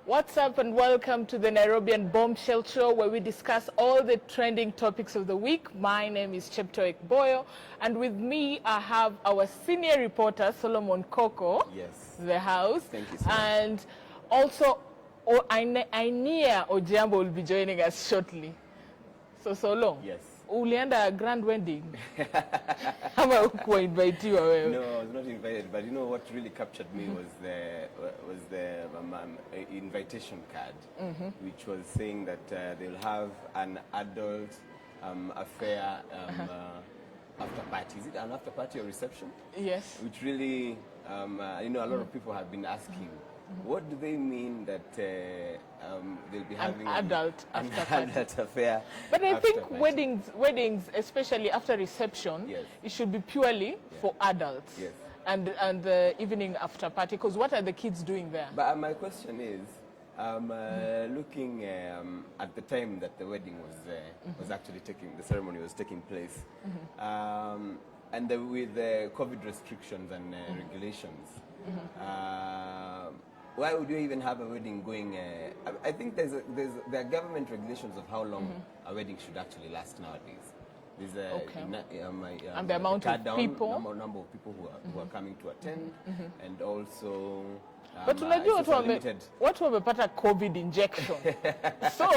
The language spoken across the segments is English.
What's up and welcome to the Nairobian Bombshell show where we discuss all the trending topics of the week. My name is Cheptoek Boyo and with me I have our senior reporter Solomon Koko. Yes. The house. Thank you so much. And also Ainia Ojambo will be joining us shortly. So Solo. Yes. Ulienda grand wedding. Ama ukuwa invitiwa wewe? No, I was not invited, but you know what really captured me was the invitation card, which was saying that they'll have an adult affair after party. Is it an after party or reception? Yes. Which really, you know, a lot of people have been asking, what do they mean that they'll be having an adult affair? But I think weddings, especially after reception, yes, it should be purely for adults. Yes. And the evening after party, because what are the kids doing there? But my question is, looking at the time that the wedding was actually the ceremony was taking place, and with the COVID restrictions and regulations, why would you even have a wedding going? I think there are government regulations of how long a wedding should actually last nowadays. There's and the amount of people, number of people who are coming to attend, and also. But unajua watu wamepata COVID injection, so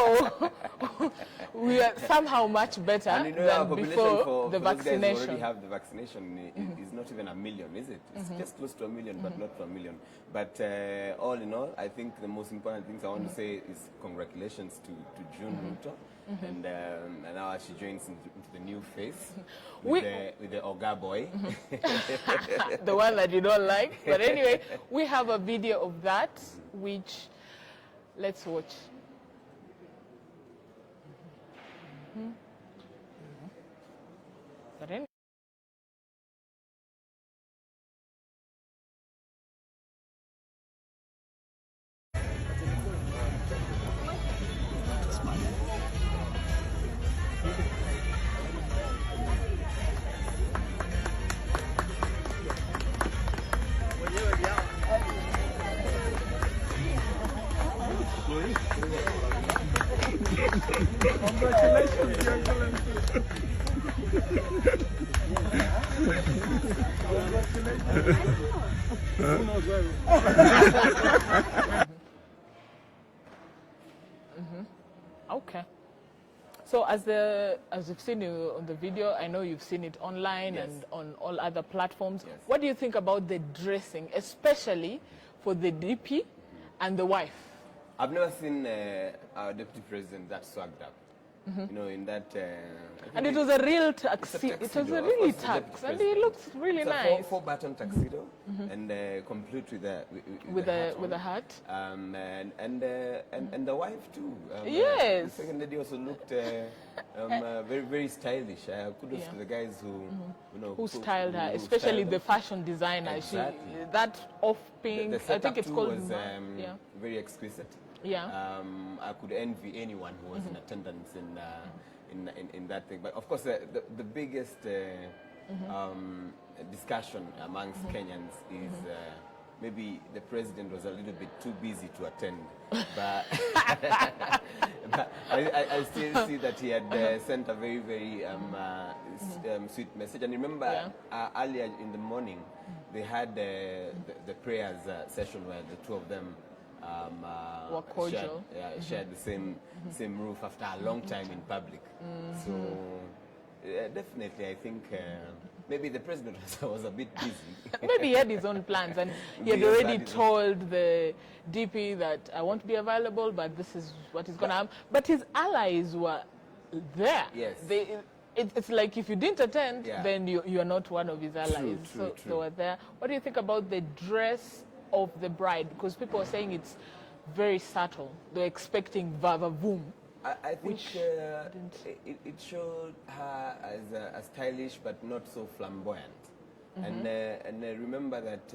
we are somehow much better and you know, than before for the vaccination. Those guys who already have the vaccination is not even 1 million, is it? It's just close to 1 million, but not to 1 million. But all in all, I think the most important things I want to say is congratulations to June Ruto. And now she joins into the new face with the Oga boy. The one that you don't like. But anyway, we have a video of that, which let's watch. But anyway. Congratulations, Young Okay. So as you've seen on the video, I know you've seen it online and on all other platforms. Yes. What do you think about the dressing, especially for the DP and the wife? I've never seen our deputy president that swagged up. You know, in that. And it was a real tuxedo. It was a really tux, and he looks really nice. It's a 4-button tuxedo, and complete with a hat. And the wife too. Yes. The second lady also looked very, very stylish. Kudos to the guys who styled her, especially the fashion designer. Exactly. That off pink. The I think it's called. Was very exquisite. Yeah. I could envy anyone who was in attendance in that thing. But of course, the biggest discussion amongst Kenyans is maybe the president was a little bit too busy to attend. But, but I still see that he had sent a very, very sweet message. And remember, earlier in the morning, they had the prayers session where the two of them were cordial. Shared the same roof after a long time in public. So definitely, I think maybe the president was a bit busy. Maybe he had his own plans, and he had already told the DP that I won't be available, but this is what is going to happen. But his allies were there. Yes. It's like if you didn't attend, then you are not one of his allies. True. They were there. What do you think about the dress of the bride? Because people are saying it's very subtle. They're expecting vavavoom. I think it showed her as a stylish but not so flamboyant. And remember that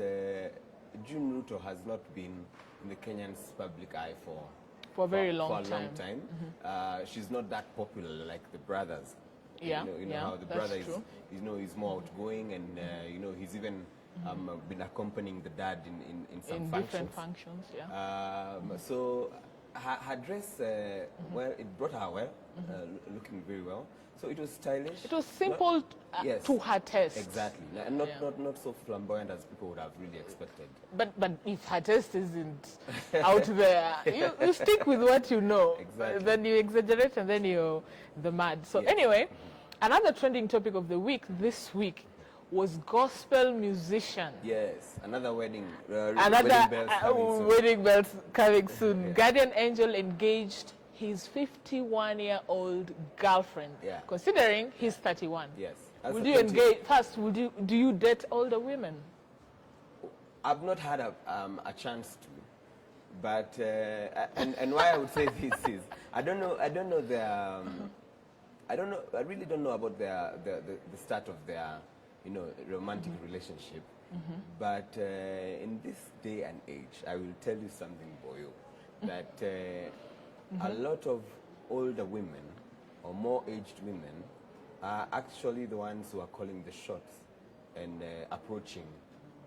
June Ruto has not been in the Kenyans' public eye for a very long time. She's not that popular like the brothers. Yeah, you know how the brother is more outgoing, and he's even been accompanying the dad in some in functions. different functions, yeah. So her dress, well, it brought her well, looking very well. So it was stylish. It was simple yes, to her taste. Exactly, and not so flamboyant as people would have really expected. But if her taste isn't out there, you stick with what you know. Exactly. Then you exaggerate and then you're the mad. So Yes. anyway, another trending topic of the week this week was gospel musician. Yes, another wedding. Another Wedding bells coming soon. wedding bells coming soon. Yeah. Guardian Angel engaged his 51-year-old girlfriend, Yeah. considering he's 31. Yes. As Would a you 20 engage first? Do you date older women? I've not had a chance to, but and why I would say this is I don't know the I really don't know about the start of their romantic relationship, but in this day and age, I will tell you something, Boyo, that a lot of older women or more aged women are actually the ones who are calling the shots and approaching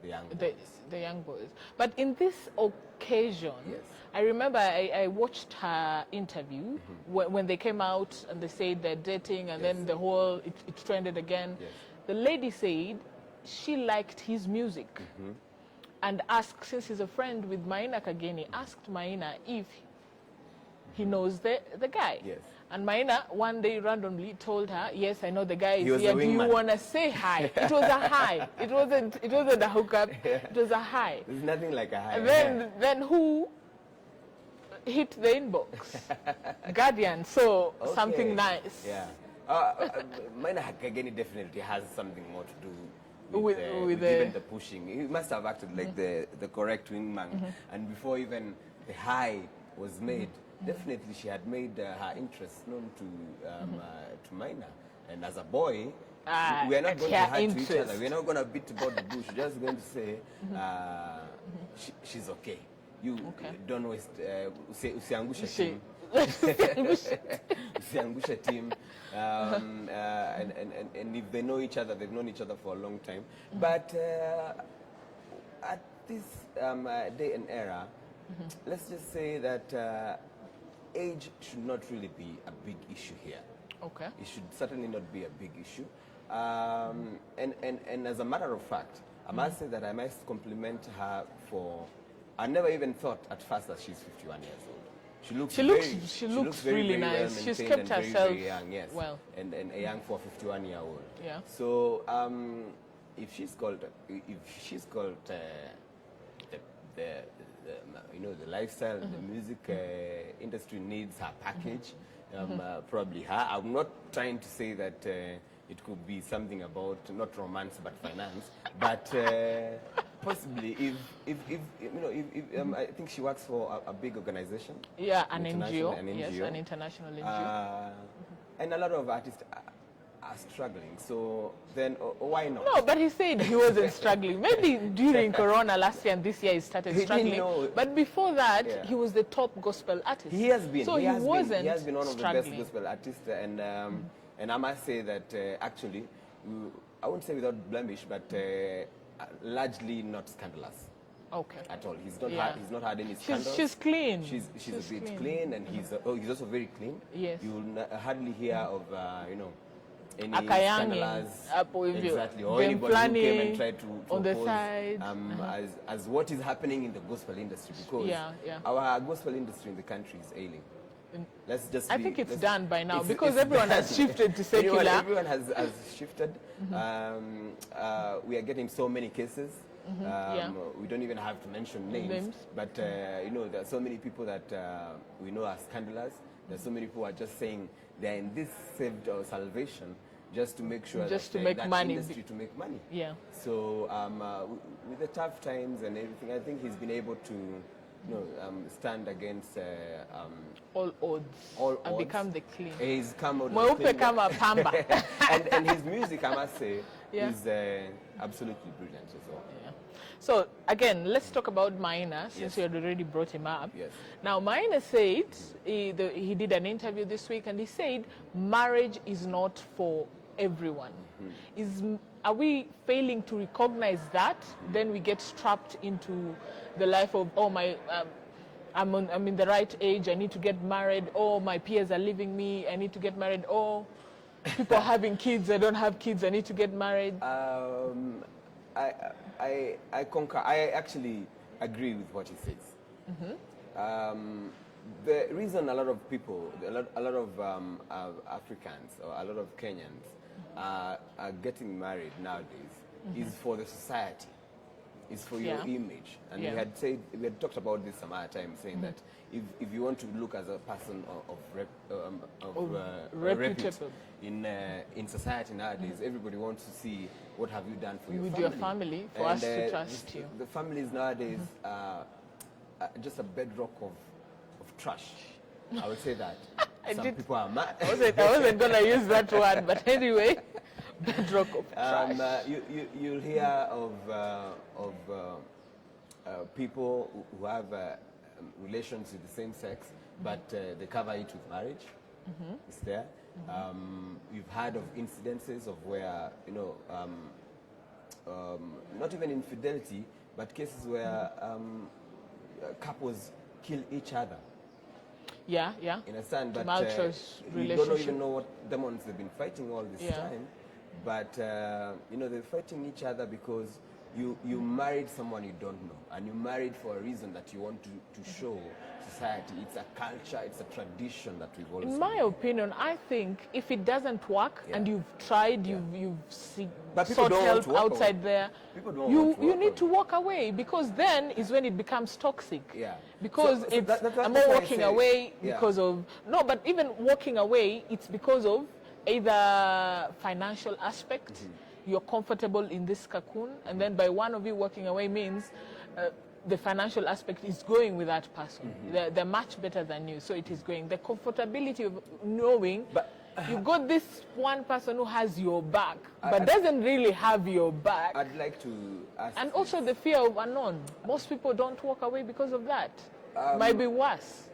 the young boys. The young boys. But in this occasion, Yes. I remember I watched her interview when they came out and they said they're dating, and then the whole, it trended again. Yes. The lady said she liked his music and asked, since he's a friend with Maina Kageni, asked Maina if he knows the guy. Yes. And Maina one day randomly told her, "Yes, I know the guy He is was here. the Do you wingman." want to say hi?" It was a hi. It wasn't a hookup. It was a hi. There's nothing like a high. And then who hit the inbox? Guardian. So something Okay. nice. Yeah. Maina Kageni definitely has something more to do With even the pushing. He must have acted like the correct wingman, and before even the high was made, definitely she had made her interests known to Maina. And as a boy, we are not going to hurt to each other. We are not going to beat about the bush. We're just going to say she's okay. You don't waste. Usiangushe team. Usiangushe team. And if they know each other, they've known each other for a long time. But at this day and era, let's just say that age should not really be a big issue here. Okay. It should certainly not be a big issue. And as a matter of fact, I must say that I must compliment her for. I never even thought at first that she's 51 years old. She looks very, really very nice. well She's maintained kept and very, herself very young, yes. well. And a young for a 51-year-old. Yeah. So if she's called the lifestyle, the music industry needs her package, probably her. I'm not trying to say that it could be something about not romance but finance, but possibly if I think she works for a big organization. Yeah, an NGO. An NGO. Yes, an international NGO. And a lot of artists are struggling. So then, why not? No, but he said he wasn't struggling. Maybe during Corona last year and this year he started struggling. But before that, he was the top gospel artist. He has been. So he has been one of struggling. the best gospel artists, and I must say that actually, I won't say without blemish, but largely not scandalous. Okay. At all. He's not had any scandals. She's clean. She's a bit clean, and he's also very clean. Yes. You will hardly hear of any Akayangi, scandalous, exactly, or anybody who came and tried to on the oppose, side as what is happening in the gospel industry, because our gospel industry in the country is ailing. Let's just I think it's done by now because everyone has shifted to secular. Everyone has shifted. We are getting so many cases. We don't even have to mention names. But there are so many people that we know are scandalous. There's so many people who are just saying they're in this saved or salvation just to make sure just that to make that money. Industry to make money. Yeah. So with the tough times and everything, I think he's been able to stand against all odds and become the clean. He's come out Mweupe kama pamba. and his music, I must say, is absolutely brilliant as well. Yeah. So again, let's talk about Maina, since you had already brought him up. Yes. Now, Maina said, he did an interview this week, and he said marriage is not for everyone. are we failing to recognize that? Then we get trapped into the life of, oh, I'm in the right age, I need to get married. Oh, my peers are leaving me, I need to get married. Oh, people are having kids, I don't have kids, I need to get married. I concur. I actually agree with what he says. The reason a lot of people, a lot of Africans or a lot of Kenyans are getting married nowadays is for the society. It's for your image. And we had talked about this some other time, saying that if you want to look as a person of repute in society nowadays, everybody wants to see what have you done for your family. For us to trust you. The families nowadays are just a bedrock of trash. I would say that. Some people are mad. I wasn't going to use that word, but anyway, bedrock of trash. You'll hear of people who have relations with the same sex, but they cover it with marriage. It's there. You've heard of incidences of where, not even infidelity, but cases where couples kill each other. Yeah. In a sense, but you don't even know what demons they've been fighting all this time. But they're fighting each other because you married someone you don't know, and you married for a reason that you want to show society. It's a culture, it's a tradition that we've always. In my opinion, I think if it doesn't work and you've tried, you've sought help outside there, you need to walk away, because then is when it becomes toxic. Yeah. Because I'm not walking away because of but even walking away, it's because of either financial aspect. You're comfortable in this cocoon, and then by one of you walking away means the financial aspect is going with that person. They're much better than you, so it is going. The comfortability of knowing you got this one person who has your back, but doesn't really have your back. I'd like to ask. And also the fear of unknown. Most people don't walk away because of that. Might be worse.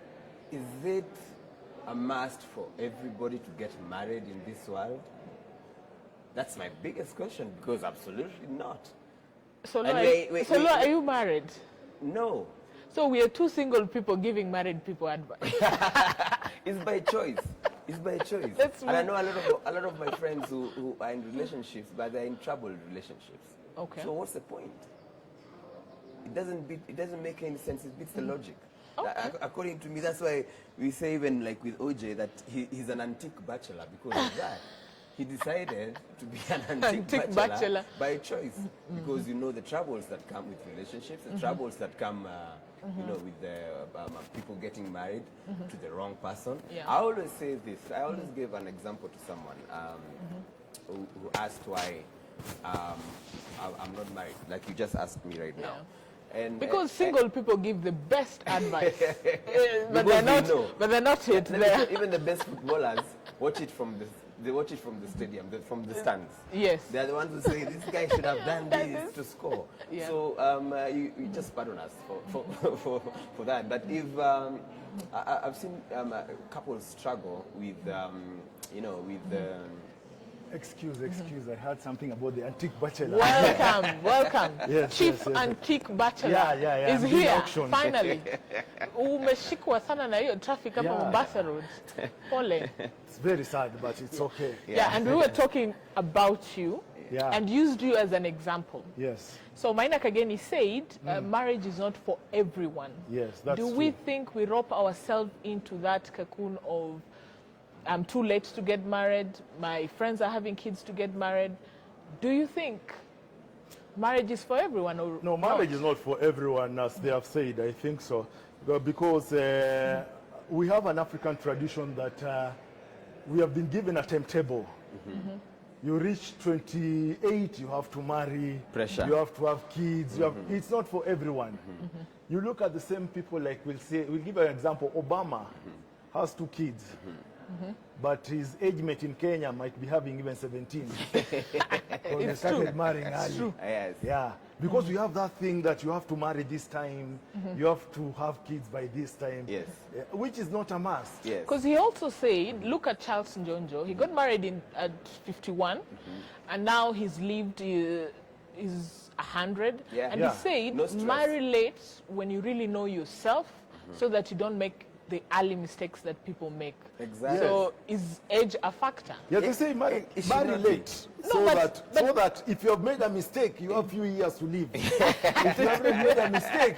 Is it a must for everybody to get married in this world? That's my biggest question, because absolutely not. So, are you married? No. So we are two single people giving married people advice. It's by choice. It's by choice. And I know a lot of my friends who are in relationships, but they're in troubled relationships. Okay. So what's the point? It doesn't make any sense. It beats the logic. Okay. According to me, that's why we say, even like with OJ, that he's an antique bachelor because of that. He decided to be an antique bachelor by choice, because the troubles that come with relationships, the troubles that come with the people getting married to the wrong person. I always say this. I always give an example to someone who asked why I'm not married, like you just asked me right now. And, because single people give the best advice, but they're not it. Even the best footballers watch it from the stadium, from the stands. Yes. They're the ones who say, this guy should have done this to score. Yeah. So you just pardon us for that. But if I've seen couples struggle with Excuse, I heard something about the antique bachelor. Welcome. Yes, Chief Antique Bachelor is here, auctioned. Finally. Umeshikwa sana na hiyo traffic hapa Mombasa Road. Pole. It's very sad, but it's okay. Yeah, and we were talking about you and used you as an example. Yes. So Maina Kageni said, marriage is not for everyone. Yes, that's true. Do we think we rope ourselves into that cocoon of I'm too late to get married, my friends are having kids to get married? Do you think marriage is for everyone or no? Marriage is not for everyone, as they have said. I think so, because we have an African tradition that we have been given a timetable. You reach 28, you have to marry. Pressure. You have to have kids. It's not for everyone. You look at the same people, like we'll give an example. Obama has 2 kids. But his age mate in Kenya might be having even 17. So they started marrying early. Yes. Yeah. Because we have that thing that you have to marry this time, you have to have kids by this time, Yes. which is not a must. Yes. Because he also said, look at Charles Njonjo. He got married at 51, and now he's lived is 100. Yeah. And Yeah. he said, No stress. marry late when you really know yourself, so that you don't make the early mistakes that people make. Exactly. So is age a factor? Yeah, they say marry, it should marry not be. late, No, so but- that if you have made a mistake, you have a few years to live. If you haven't made a mistake,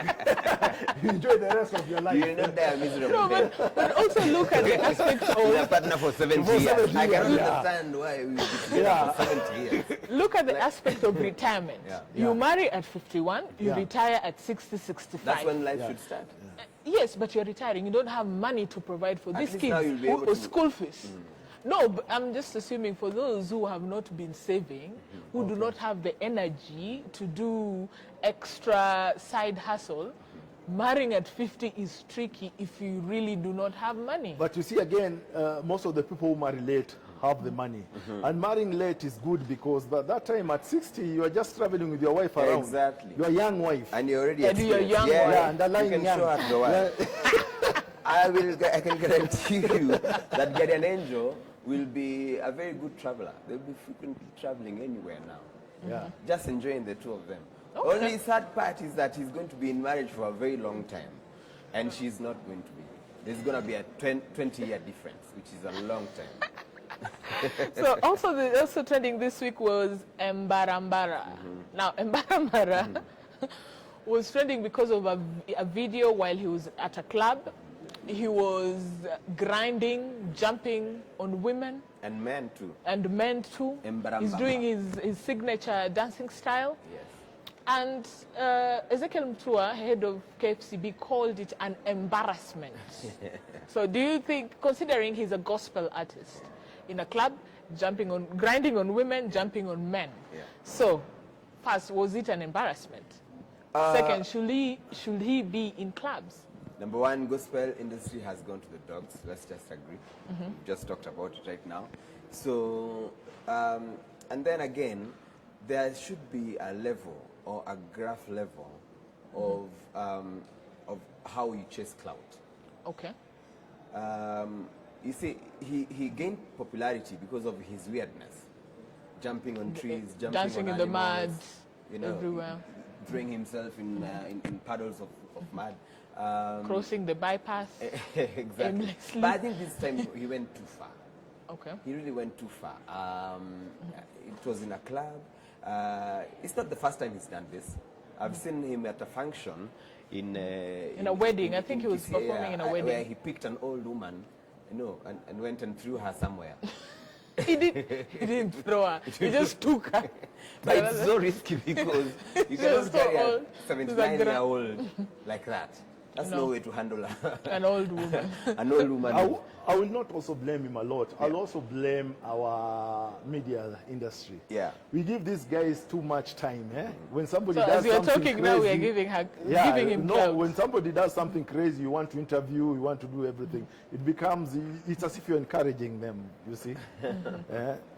you enjoy the rest of your life. You will not die a miserable No, death. but also look at the aspect With a of partner for 70 For years. 70 I cannot years, yeah. understand why we should be Yeah. for 70 years. look at the aspect of retirement. Yeah. You Yeah. marry at 51, you Yeah. retire at 60, 65. That's when life Yeah. should start. Yes, but you're retiring. You don't have money to provide for these least kids now you'll be able or to- school fees. No, but I'm just assuming for those who have not been saving, who do not have the energy to do extra side hustle, marrying at 50 is tricky if you really do not have money. But you see, again, most of the people who marry late have the money. And marrying late is good because by that time at 60, you are just traveling with your wife around. Exactly. Your young wife. And you're already And you're experienced. young Yeah, one. Yeah, underlying you can young. show her the way. I can guarantee you that Guardian Angel will be a very good traveler. They'll be frequently traveling anywhere now. Yeah. Just enjoying the two of them. Okay. Only sad part is that he's going to be in marriage for a very long time. And she's not going to be. There's going to be a 20-year difference, which is a long time. So also trending this week was Mbarambara. Now Mbarambara was trending because of a video while he was at a club. He was grinding, jumping on women And men too. and men too. Mbarambara. He's doing his signature dancing style. Yes. And Ezekiel Mtua, head of KFCB, called it an embarrassment. So do you think, considering he's a gospel artist, in a club, grinding on women, jumping on men. Yeah. So, first, was it an embarrassment? Second, should he be in clubs? Number one, gospel industry has gone to the dogs. Let's just agree. We just talked about it right now. So, and then again, there should be a level or a graph level of how you chase clout. Okay. You see, he gained popularity because of his weirdness, jumping on trees, jumping Dancing on in the mud, animals, you know, everywhere. throwing himself in puddles of mud. Crossing the bypass. Exactly. aimlessly. But I think this time he went too far. Okay. He really went too far. It was in a club. It's not the first time he's done this. I've seen him at a function in a wedding. I think he was performing in a wedding. where he picked an old woman, and went and threw her somewhere. He didn't throw her. He just took her. But it's so risky because you Just cannot so carry a old. 79-year-old like that. That's no No. way to handle An old woman. an old woman. I will not also blame him a lot. I'll also blame our media industry. Yeah. We give these guys too much time. When somebody So does as we are something talking now, we are crazy- giving him no, clout. when somebody does something crazy, you want to interview, you want to do everything. It becomes, it's as if you're encouraging them, you see.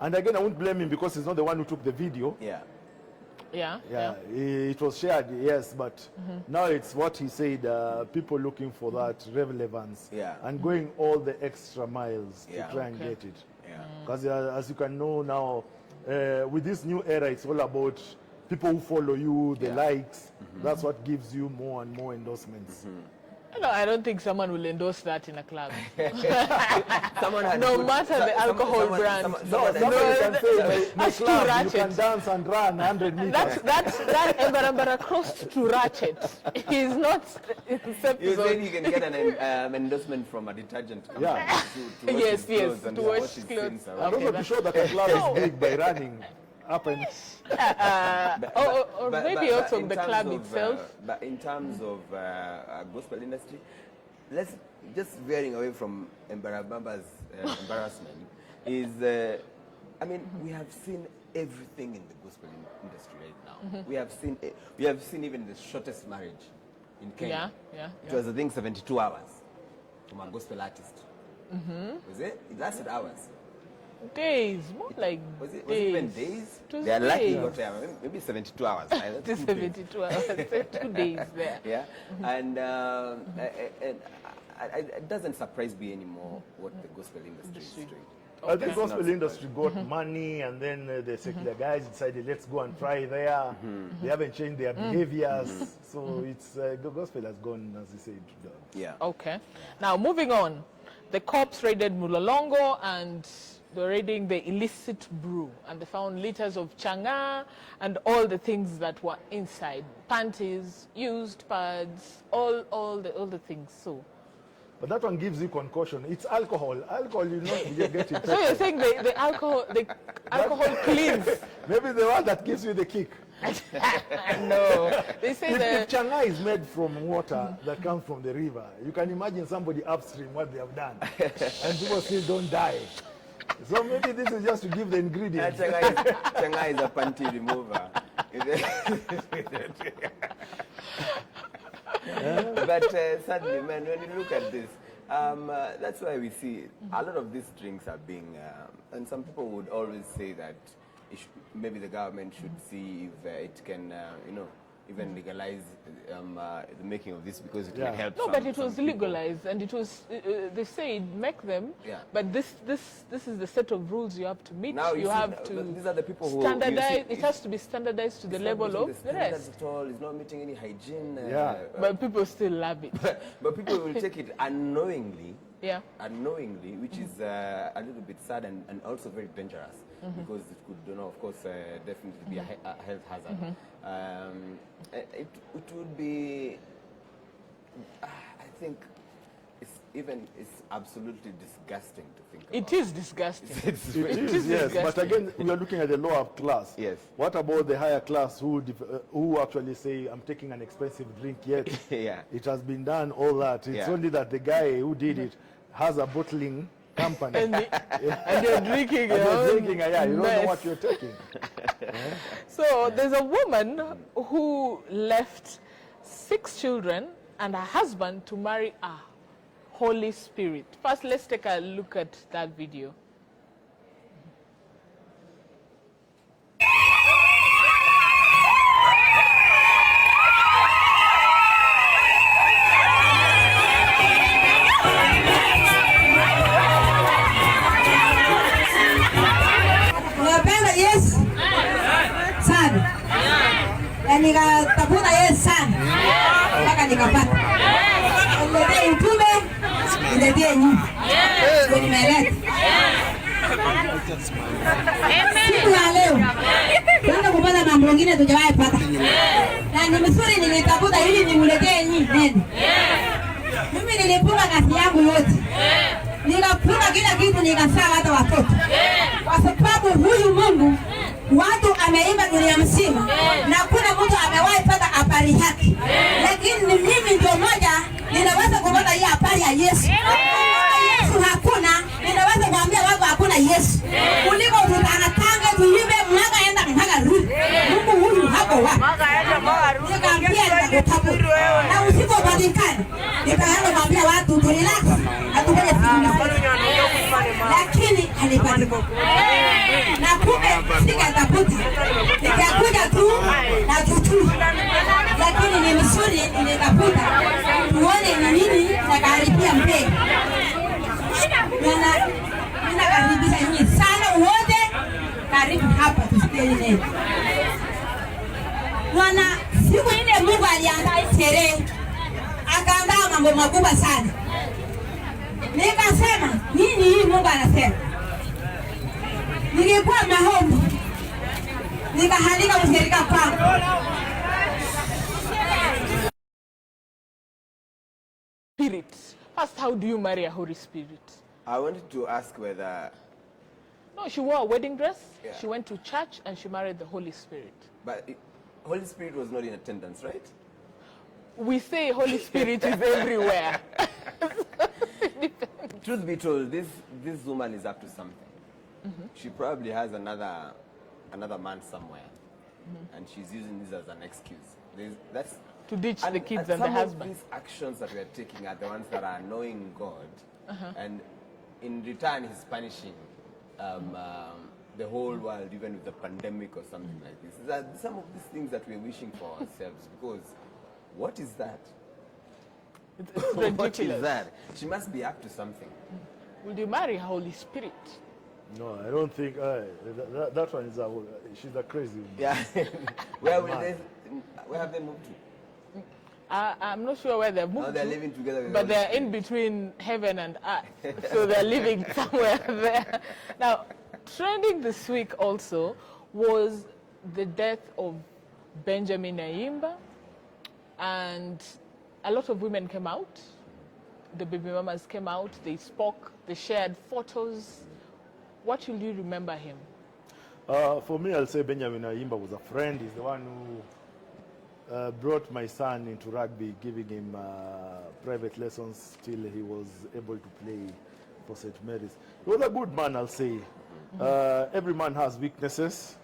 And again, I won't blame him because he's not the one who took the video. Yeah. Yeah. Yeah, it was shared, yes, but now it's what he said, people looking for that relevance Yeah. and going all the extra miles Yeah. to try and Okay. get it. Yeah. Because as you can know now, with this new era, it's all about people who follow you, the Yeah. likes. That's what gives you more and more endorsements. No, I don't think someone will endorse that in a club. Someone had No put- matter the alcohol brand. No, someone had- somebody can say, my that's too club, you ratchet. can dance and run 100 meters. That Mbarambara crossed to ratchet. He's not You acceptable. said you can get an endorsement from a detergent company Yeah. to wash Yes, his yes, clothes and to to wash wash his clothes. sins away. And Okay, also to show that a club is big by running up and Or maybe also in the terms club of, itself. But in terms of gospel industry, let's just veering away from Mbarambara's embarrassment is, I mean, we have seen everything in the gospel industry right now. We have seen even the shortest marriage in Kenya. Yeah. It was, I think, 72 hours from a gospel artist. Was it? It lasted hours. Days, more like Was it days. even days? It was They are lucky, days. whatever, maybe 72 hours. Right? That's Just two days. 72 hours, 2 days there. Yeah, and it doesn't surprise me anymore what the gospel industry is doing. I think That's gospel not industry got money, and then the secular guys decided, let's go and try there. They haven't changed their behaviors, so it's the gospel has gone, as you said. Yeah. Okay. Now, moving on. The cops raided Mulolongo and they're raiding the illicit brew, and they found liters of changa and all the things that were inside. Panties, used pads, all the things. So. But that one gives you concussion. It's alcohol. Alcohol, you know, you get it. So you're saying the alcohol cleans? Maybe the one that gives you the kick. No. They say If changa is made from water that comes from the river, you can imagine somebody upstream what they have done, and people still don't die. So maybe this is just to give the ingredients. Changa is a panty remover. But sadly, man, when you look at this, that's why we see a lot of these drinks are being, and some people would always say that maybe the government should see if it can, even legalize the making of this, because it will help. No, but it was people. legalized, and it was. They said make them. Yeah. But this is the set of rules you have to meet. Now you have to. These are the people who standardize. It has to be standardized to the level of the rest. At all. It's not meeting any hygiene. But people still love it. But people will take it unknowingly. Yeah. Unknowingly, which is a little bit sad and also very dangerous, because it could, of course, definitely be a health hazard. It would be, I think, it's absolutely disgusting to think about. It is disgusting. It is, yes. disgusting. But again, we are looking at the lower class. Yes. What about the higher class who actually say, I'm taking an expensive drink, yet Yeah. it has been done, all that. It's only that the guy who did it has a bottling company. And you're drinking And your you're own drinking, you don't know mess. what you're taking. So there's a woman who left 6 children and her husband to marry a Holy Spirit. First, let's take a look at that video. Unapenda Yesu sana, na nikatafuta Yesu sana mpaka nikapata. Niletee utume, niletee nyumba, ndio nimeleta. Siku ya leo tunaenda kupata mambo mengine tujawahi pata, na ni mzuri nilitafuta ili nimuletee neno. Mimi nilipunga kazi yangu yote, nikapunga kila kitu, nikazaa hata watoto, kwa sababu huyu Mungu watu ameimba dunia mzima na kuna mtu amewahi pata habari yake, lakini mimi ndio moja ninaweza kupata hii habari ya Yesu. Yesu hakuna, ninaweza kuambia watu hakuna Yesu. Kuliko tutangatanga tuimbe mnaga enda mpaka rudi. Mungu huyu hapo wapi? Nikaambia nitakutabu. Na usipopatikana nikaanza kuambia watu relax, hatufanye siku. Lakini alipatikana. Na kumbe nikatafuta. Nikakuja tu na tutu. Lakini ni mzuri nilitafuta. Tuone ni nini nitakaribia mbele. Ninakaribisha nyinyi sana wote, karibu hapa tusikie neno. Mwana siku ile Mungu aliandaa sherehe, akaandaa mambo makubwa sana. Nikasema nini hii Mungu anasema? Nilikuwa maombi, nikahalika ushirika kwangu. Spirit. First, how do you marry a Holy Spirit? I wanted to ask whether... No, she wore a wedding dress, Yeah. she went to church, and she married the Holy Spirit. But Holy Spirit was not in attendance, right? We say Holy Spirit is everywhere. Truth be told, this woman is up to something. She probably has another man somewhere, and she's using this as an excuse. That's To ditch the kids and the some husband. of these actions that we are taking are the ones that are annoying God, and in return He's punishing the whole world, even with the pandemic or something like this. That some of these things that we're wishing for ourselves, because what is that? It's ridiculous. What is that? She must be up to something. Will you marry Holy Spirit? No, I don't think that one is she's a crazy woman. Yeah. Where have they moved to? I'm not sure where they've moved Now they're to, living together with but Holy they're Spirit. in between heaven and earth. So they're living somewhere there. Now, trending this week also was the death of Benjamin Ayimba, and a lot of women came out. The baby mamas came out, they spoke, they shared photos. What will you remember him? For me, I'll say Benjamin Ayimba was a friend. He's the one who brought my son into rugby, giving him private lessons till he was able to play for St. Mary's. He was a good man, I'll say. Every man has weaknesses,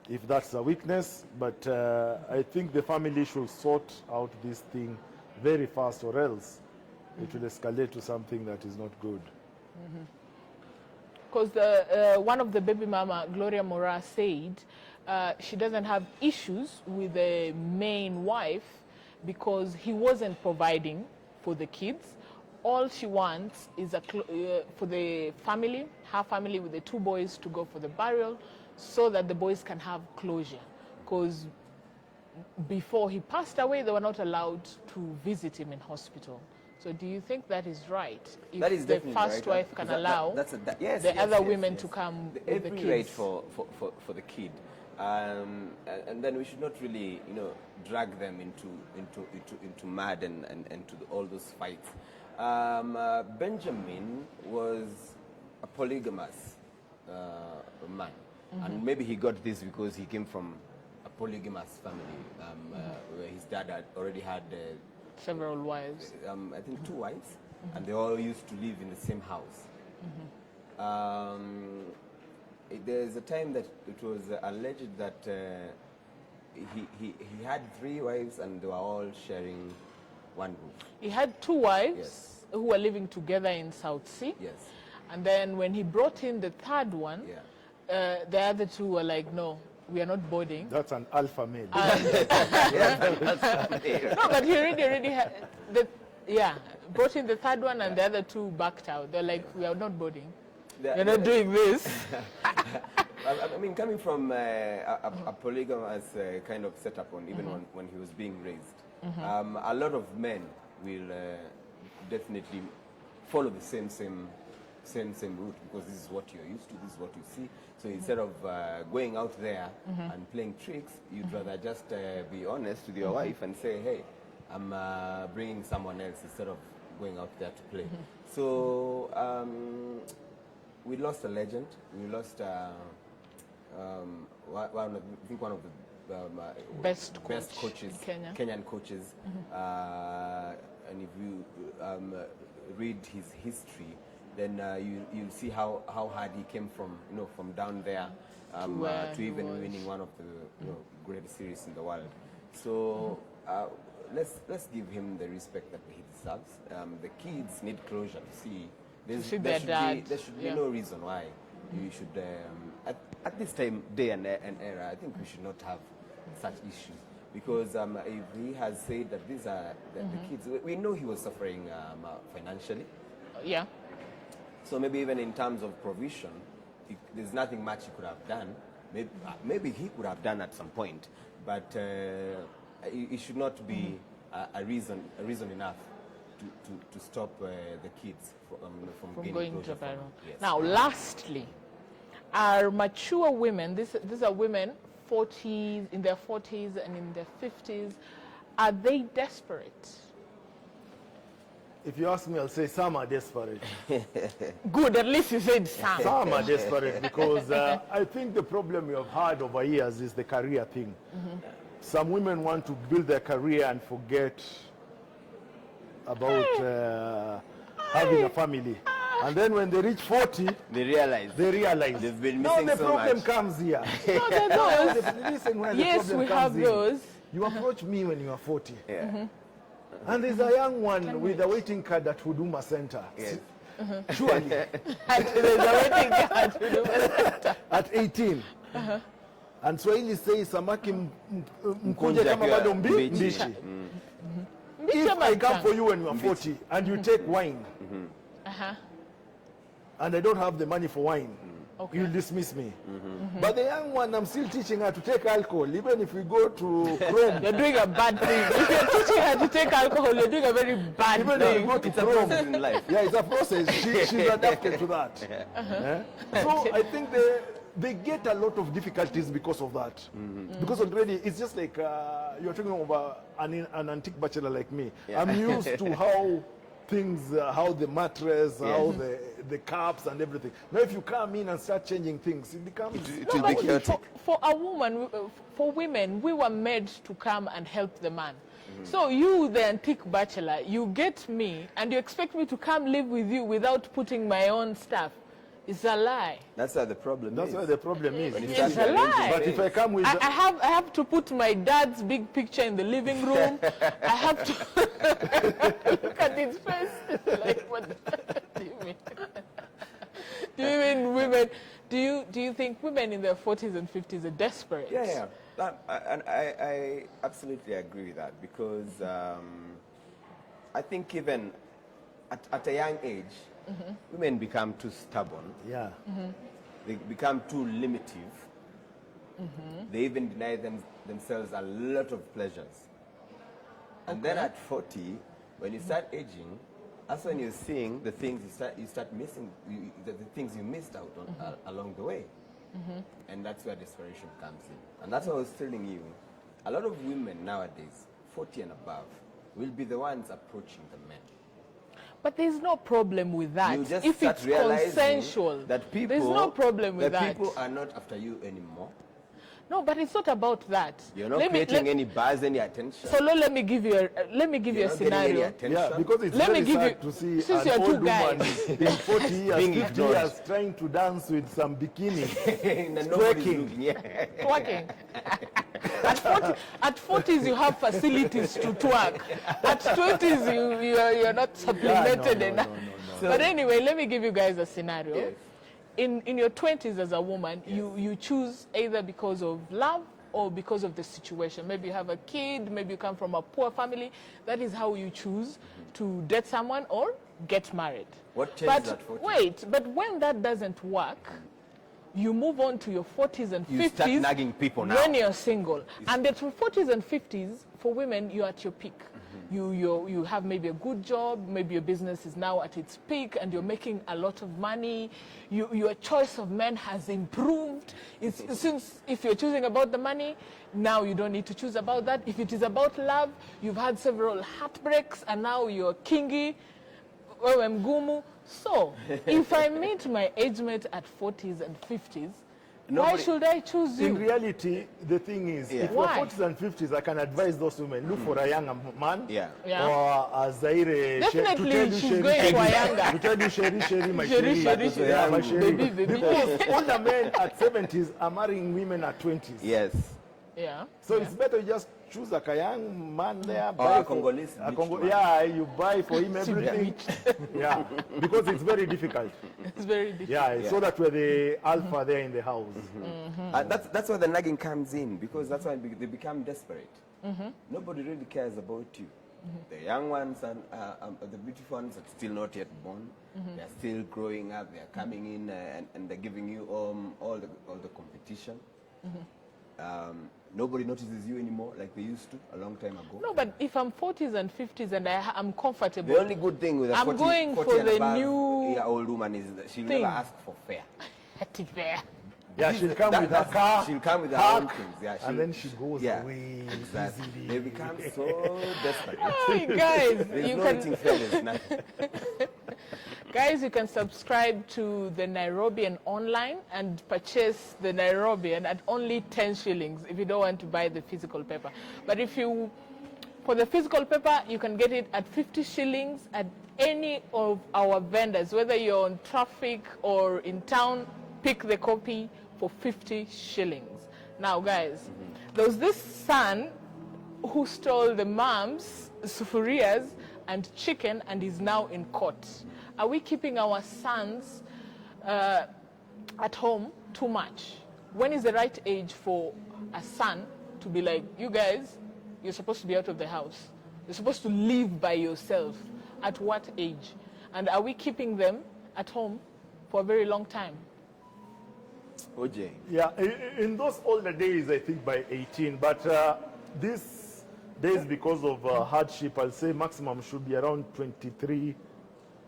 if that's a weakness, but I think the family should sort out this thing very fast, or else it will escalate to something that is not good. Because one of the baby mama, Gloria Mora, said she doesn't have issues with the main wife because he wasn't providing for the kids. All she wants is for the family, her family with the 2 boys, to go for the burial so that the boys can have closure. Because before he passed away, they were not allowed to visit him in hospital. So do you think that is right? If That is the definitely first right. wife can allow yes, the yes, other yes, women yes. to come with Every the kids? right for the kid. And then we should not really, drag them into mud and to all those fights. Benjamin was a polygamous man, and maybe he got this because he came from a polygamous family, where his dad had already had Several wives. I think 2 wives, and they all used to live in the same house. There's a time that it was alleged that he had 3 wives and they were all sharing one roof. He had 2 wives Yes. who were living together in South Sea. Yes. And then when he brought in the 3rd one, Yeah. the other 2 were like, no, we are not boarding. That's an alpha male. No, but he already had, brought in the 3rd one and the other 2 backed out. They're like, we are not boarding. We're not doing this. I mean, coming from a polygamous kind of setup, even when he was being raised, a lot of men will definitely follow the same route, because this is what you're used to, this is what you see. So instead of going out there and playing tricks, you'd rather just be honest with your wife and say, hey, I'm bringing someone else, instead of going out there to play. So we lost a legend. We lost one of the Best coaches, in Kenya. Kenyan coaches. And if you read his history, then you'll see how hard he came from down there to even winning one of the greatest series in the world. So let's give him the respect that he deserves. The kids need closure to see. There should be no reason why you should at this time, day and era. I think we should not have such issues, because if he has said that these are the kids, we know he was suffering financially. Yeah. So maybe even in terms of provision, there's nothing much he could have done. Maybe he could have done at some point, but it should not be a reason enough to stop the kids from going to burial. Yes. Now, lastly, are mature women, these are women in their 40s and in their 50s, are they desperate? If you ask me, I'll say some are desperate. Good, at least you said some. Some are desperate because I think the problem we have had over years is the career thing. Some women want to build their career and forget about having a family. And then when they reach 40, They realize they've been missing now the so problem much. comes here. No, there's those. Listen, when Yes, the problem we comes have in, those. You approach me when you are 40. Yeah. And there's a young one with a waiting card at Huduma Center. Yes. Surely. And there's a wedding card. At 18. And Swahili says samaki mkunje kama akiwa bado mbichi. mbichi. If I come for you when you are 40 and you take wine, and I don't have the money for wine, you'll dismiss me. But the young one, I'm still teaching her to take alcohol, even if we go to Rome. You're doing a bad thing. If you're teaching her to take alcohol, you're doing a very bad Even if thing. we go to It's a Rome. process in life. Yeah, it's a process. She's adapted to that. So I think they get a lot of difficulties because of that. Because already it's just like you're talking about an antique bachelor like me. Yeah. I'm used to how things, how the mattress, how the cups and everything. Now if you come in and start changing things, it becomes... It will be chaotic. For a woman, for women, we were made to come and help the man. So you, the antique bachelor, you get me and you expect me to come live with you without putting my own stuff. It's a lie. That's where the problem That's is. where the problem is. When you It's start a arranging lie. But if I come with... I have to put my dad's big picture in the living room. I have to look at his face. Like, what do you mean? Do you mean women? Do you think women in their 40s and 50s are desperate? Yeah. And I absolutely agree with that because I think even at a young age, women become too stubborn. Yeah. They become too limitive. They even deny themselves a lot of pleasures. And then at 40, when you start aging, that's when you're seeing the things you start missing, the things you missed out on along the way. And that's where desperation comes in. And that's what I was telling you. A lot of women nowadays, 40 and above, will be the ones approaching the men. But there's no problem with that. You just If start it's realizing consensual, that people, there's no problem with that. people are not after you anymore. No, but it's not about that. You're not creating any buzz, any attention. So let me give you a You're not getting any scenario. attention. Yeah, because it's Let me very give sad you- to see since an you're two old woman guys. in 40 years, Being 50 ignored. years trying to dance with some bikini. And nobody's Twerking. looking, yeah. Twerking. At 40s, you have facilities to twerk. At 20s, you're not supplemented enough. But anyway, let me give you guys a scenario. Yes. In your 20s as a woman, you choose either because of love or because of the situation. Maybe you have a kid, maybe you come from a poor family. That is how you choose to date someone or get married. What changes at 40? Wait, but when that doesn't work, you move on to your 40s and 50s. You start nagging people now. When you're single. And the 40s and 50s, for women, you're at your peak. You have maybe a good job, maybe your business is now at its peak and you're making a lot of money. Your choice of men has improved. Since if you're choosing about the money, now you don't need to choose about that. If it is about love, you've had several heartbreaks and now you're kingy, wewe mgumu. So, if I meet my age mate at 40s and 50s, why should I choose you? In reality, the thing is, if you're Why? 40s and 50s, I can advise those women, look for a younger man. Yeah. Yeah. Or a Zaire. Definitely, to tell you she's Sheri, going Sheri, for a younger. To tell you Sheri, my Sheri, Sheri. Sheri, Yeah, my Sheri. Sheri. Baby. Because older men at 70s are marrying women at 20s. Yes. Yeah. So it's better you just choose like a young man there. Or buy a for- Congolese a rich man. Yeah, you buy for him everything. Yeah, because it's very difficult. It's very difficult. Yeah, so that we're the alpha there in the house. That's where the nagging comes in because that's why they become desperate. Nobody really cares about you. The young ones and the beautiful ones are still not yet born. They're still growing up. They're coming in and they're giving you all the competition. Nobody notices you anymore like they used to a long time ago. No, but if I'm 40s and 50s and I'm comfortable, The only good thing with a I'm 40, going 40 for and the above new old woman is that she'll thing. never ask for fare. Yeah, she'll come with her car. She'll come with her park, own things. Yeah, and then she goes yeah, away exactly. easily. They become so desperate. Hey, guys, There's you no can eating fairness. Nothing. Guys, you can subscribe to the Nairobian online and purchase the Nairobian at only 10 shillings if you don't want to buy the physical paper. But for the physical paper, you can get it at 50 shillings at any of our vendors, whether you're on traffic or in town, pick the copy for 50 shillings. Now, guys, there was this son who stole the mom's sufurias and chicken and is now in court. Are we keeping our sons at home too much? When is the right age for a son to be like, you guys, you're supposed to be out of the house. You're supposed to live by yourself. At what age? And are we keeping them at home for a very long time? OJ. Yeah, in those older days, I think by 18, but these days, because of hardship, I'll say maximum should be around 23,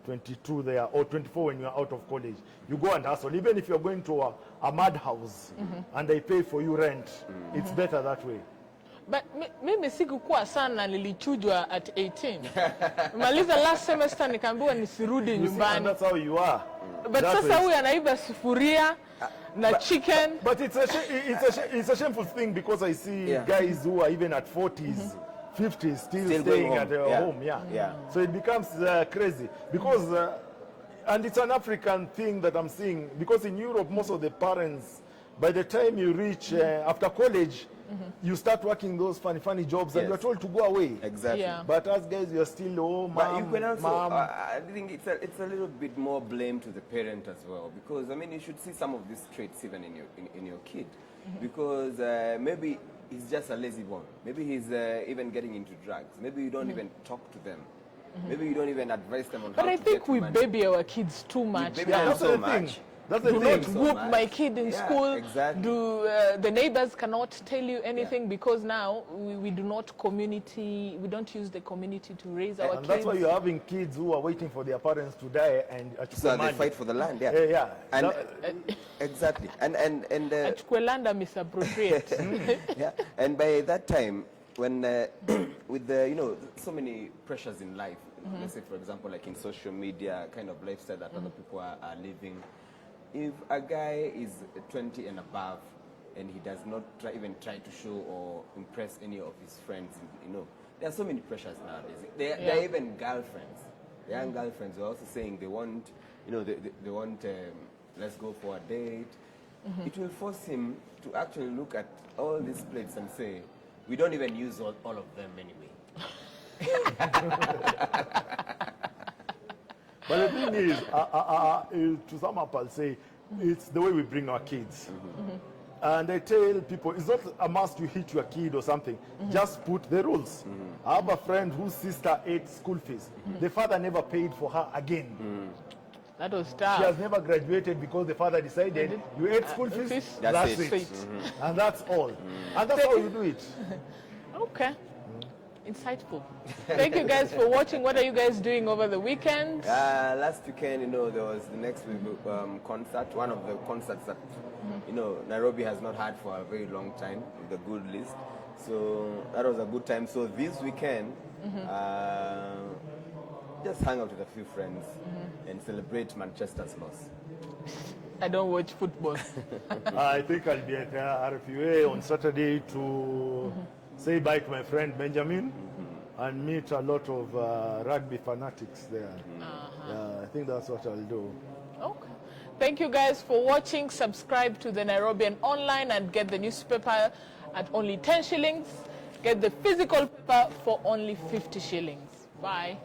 22 there, or 24 when you're out of college. You go and hustle. Even if you're going to a madhouse and they pay for you rent, it's better that way. But mimi sikukuwa sana nilichujwa at 18. Maliza last semester nikaambiwa nisirudi nyumbani. And that's how you are. But sasa huyu anaiba sufuria na chicken. But it's a shameful thing because I see guys who are even at 40s, 50s still staying at home. Yeah. So it becomes crazy because, and it's an African thing that I'm seeing, because in Europe, most of the parents, by the time you reach after college, you start working those funny jobs and you're told to go away. Exactly. Yeah. But as guys, you're still home. But you can also, I think it's a little bit more blame to the parent as well, because I mean you should see some of these traits even in your kid, because maybe he's just a lazy one. Maybe he's even getting into drugs. Maybe you don't even talk to them. Maybe you don't even advise them on how to get money. But I think we baby our kids too much. That's so the much. thing. That's the Do thing. not whoop my kid in school. Exactly. Do the neighbors cannot tell you anything because now we do not we don't use the community to raise our And kids. that's why you're having kids who are waiting for their parents to die and So they fight for the land. Yeah. Yeah. And exactly. And Achkwelanda misappropriate. yeah. And by that time, when with the so many pressures in life, let's say for example like in social media kind of lifestyle that other people are living, if a guy is 20 and above and he does not even try to show or impress any of his friends, there are so many pressures nowadays. There are even girlfriends, the young girlfriends are also saying they want they want let's go for a date. It will force him to actually look at all these plates and say, we don't even use all of them anyway. But the thing is, to sum up, I'll say, it's the way we bring our kids. And I tell people, it's not a must you hit your kid or something. Just put the rules. I have a friend whose sister ate school fees. The father never paid for her again. That was tough. She has never graduated because the father decided, you ate school fees, that's it. And that's all. And that's how you do it. Okay. Insightful. Thank you guys for watching. What are you guys doing over the weekend? Last weekend, there was the next week concert, one of the concerts that, Nairobi has not had for a very long time, with a good list. So that was a good time. So this weekend, just hang out with a few friends and celebrate Manchester's loss. I don't watch football. I think I'll be at RFUA on Saturday to say bye to my friend Benjamin and meet a lot of rugby fanatics there. Yeah, I think that's what I'll do. Okay. Thank you guys for watching. Subscribe to the Nairobian Online and get the newspaper at only 10 shillings. Get the physical paper for only 50 shillings. Bye.